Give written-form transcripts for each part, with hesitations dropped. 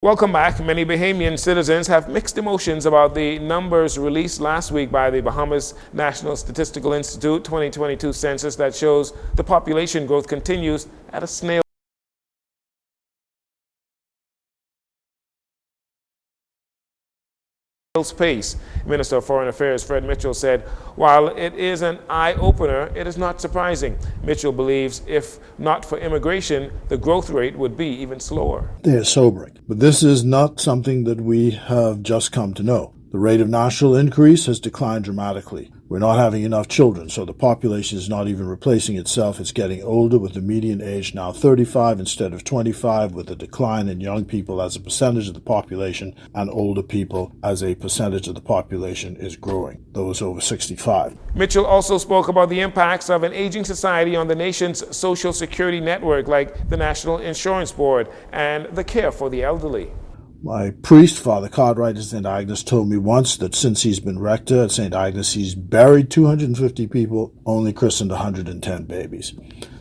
Welcome back. Many Bahamian citizens have mixed emotions about the numbers released last week by the Bahamas National Statistical Institute 2022 census that shows the population growth continues at a snail's pace. Minister of Foreign Affairs Fred Mitchell said, while it is an eye-opener, it is not surprising. Mitchell believes if not for immigration, the growth rate would be even slower. They're sobering, but this is not something that we have just come to know. The rate of national increase has declined dramatically. We're not having enough children, so the population is not even replacing itself. It's getting older, with the median age now 35 instead of 25, with a decline in young people as a percentage of the population, and older people as a percentage of the population is growing, those over 65. Mitchell also spoke about the impacts of an aging society on the nation's social security network, like the National Insurance Board and the care for the elderly. My priest, Father Cartwright at St. Agnes, told me once that since he's been rector at St. Agnes, he's buried 250 people, only christened 110 babies.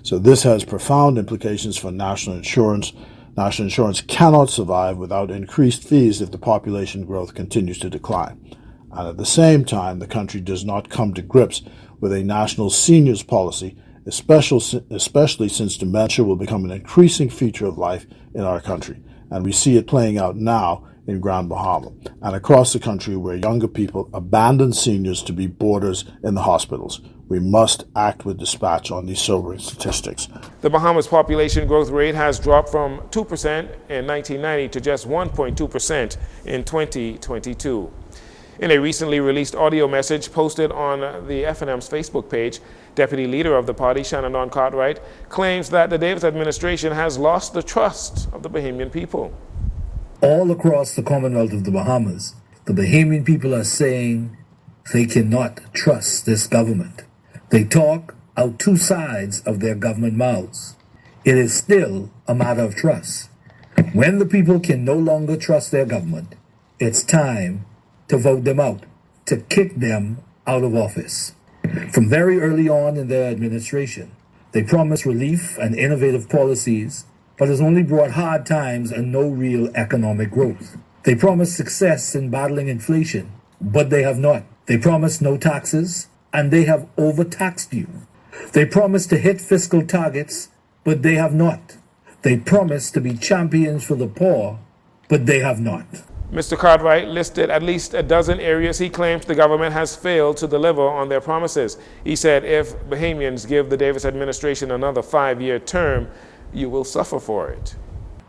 So this has profound implications for national insurance. National insurance cannot survive without increased fees if the population growth continues to decline. And at the same time, the country does not come to grips with a national seniors policy, especially since dementia will become an increasing feature of life in our country. And we see it playing out now in Grand Bahama and across the country, where younger people abandon seniors to be boarders in the hospitals. We must act with dispatch on these sobering statistics. The Bahamas population growth rate has dropped from 2% in 1990 to just 1.2% in 2022. In a recently released audio message posted on the FNM's Facebook page, Deputy Leader of the party, Shannon Cartwright, claims that the Davis administration has lost the trust of the Bahamian people. All across the Commonwealth of the Bahamas, the Bahamian people are saying they cannot trust this government. They talk out two sides of their government mouths. It is still a matter of trust. When the people can no longer trust their government, it's time to vote them out, to kick them out of office. From very early on in their administration, they promised relief and innovative policies, but has only brought hard times and no real economic growth. They promised success in battling inflation, but they have not. They promised no taxes, and they have overtaxed you. They promised to hit fiscal targets, but they have not. They promised to be champions for the poor, but they have not. Mr. Cartwright listed at least a dozen areas he claims the government has failed to deliver on their promises. He said if Bahamians give the Davis administration another 5-year term, you will suffer for it.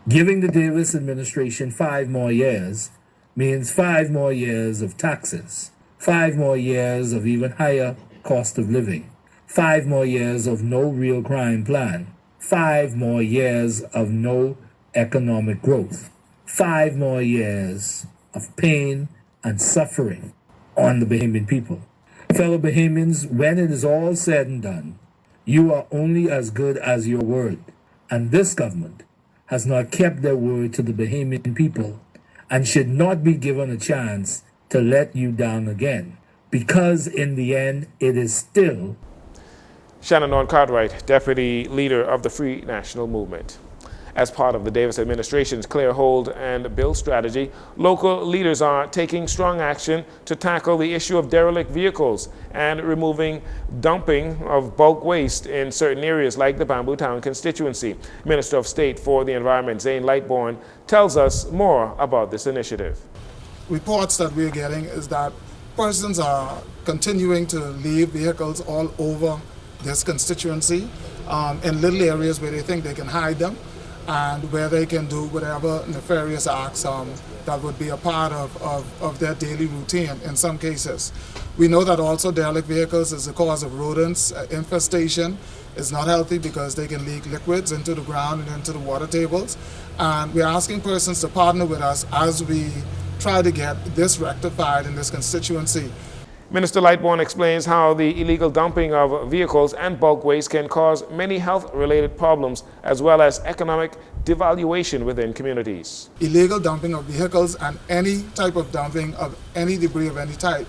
Giving the Davis administration 5 more years means 5 more years of taxes, 5 more years of even higher cost of living, 5 more years of no real crime plan, 5 more years of no economic growth, 5 more years of pain and suffering on the Bahamian people. Fellow Bahamians, when it is all said and done, you are only as good as your word. And this government has not kept their word to the Bahamian people and should not be given a chance to let you down again, because in the end, it is still Shannon Cartwright, Deputy Leader of the Free National Movement. As part of the Davis administration's Clear Hold and Build strategy, local leaders are taking strong action to tackle the issue of derelict vehicles and removing dumping of bulk waste in certain areas like the Bamboo Town constituency. Minister of State for the Environment, Zane Lightbourne, tells us more about this initiative. Reports that we're getting is that persons are continuing to leave vehicles all over this constituency in little areas where they think they can hide them, and where they can do whatever nefarious acts that would be a part of their daily routine in some cases. We know that also derelict vehicles is the cause of rodents infestation. It's not healthy because they can leak liquids into the ground and into the water tables. And we're asking persons to partner with us as we try to get this rectified in this constituency. Minister Lightbourne explains how the illegal dumping of vehicles and bulk waste can cause many health-related problems as well as economic devaluation within communities. Illegal dumping of vehicles and any type of dumping of any debris of any type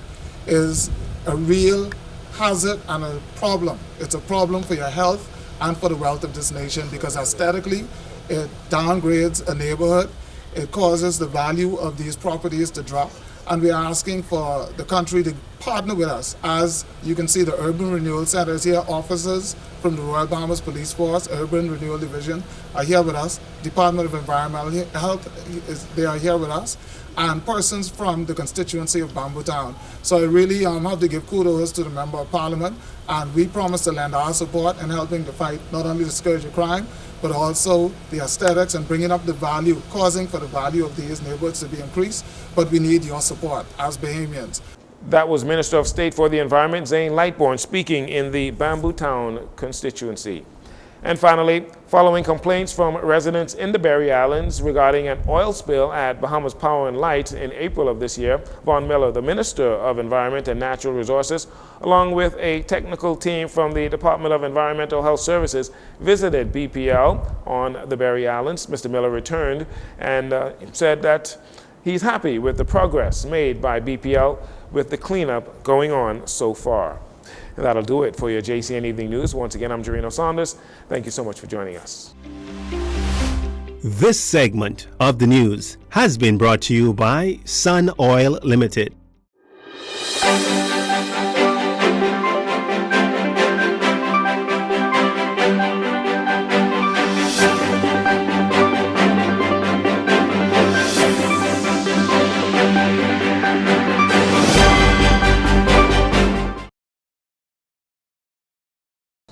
is a real hazard and a problem. It's a problem for your health and for the wealth of this nation, because aesthetically it downgrades a neighborhood. it causes the value of these properties to drop. And we are asking for the country to partner with us. As you can see, the Urban Renewal Center is here. Officers from the Royal Bahamas Police Force, Urban Renewal Division are here with us. Department of Environmental Health, they are here with us. And persons from the constituency of Bamboo Town. So I really have to give kudos to the Member of Parliament, and we promise to lend our support in helping to fight not only the scourge of crime, but also the aesthetics and bringing up the value, causing for the value of these neighborhoods to be increased. But we need your support as Bahamians. That was Minister of State for the Environment, Zane Lightbourne, speaking in the Bamboo Town constituency. And finally, following complaints from residents in the Berry Islands regarding an oil spill at Bahamas Power and Light in April of this year, Von Miller, the Minister of Environment and Natural Resources, along with a technical team from the Department of Environmental Health Services, visited BPL on the Berry Islands. Mr. Miller returned and said that he's happy with the progress made by BPL with the cleanup going on so far. And that'll do it for your JCN Evening News. Once again, I'm Jarino Saunders. Thank you so much for joining us. This segment of the news has been brought to you by Sun Oil Limited.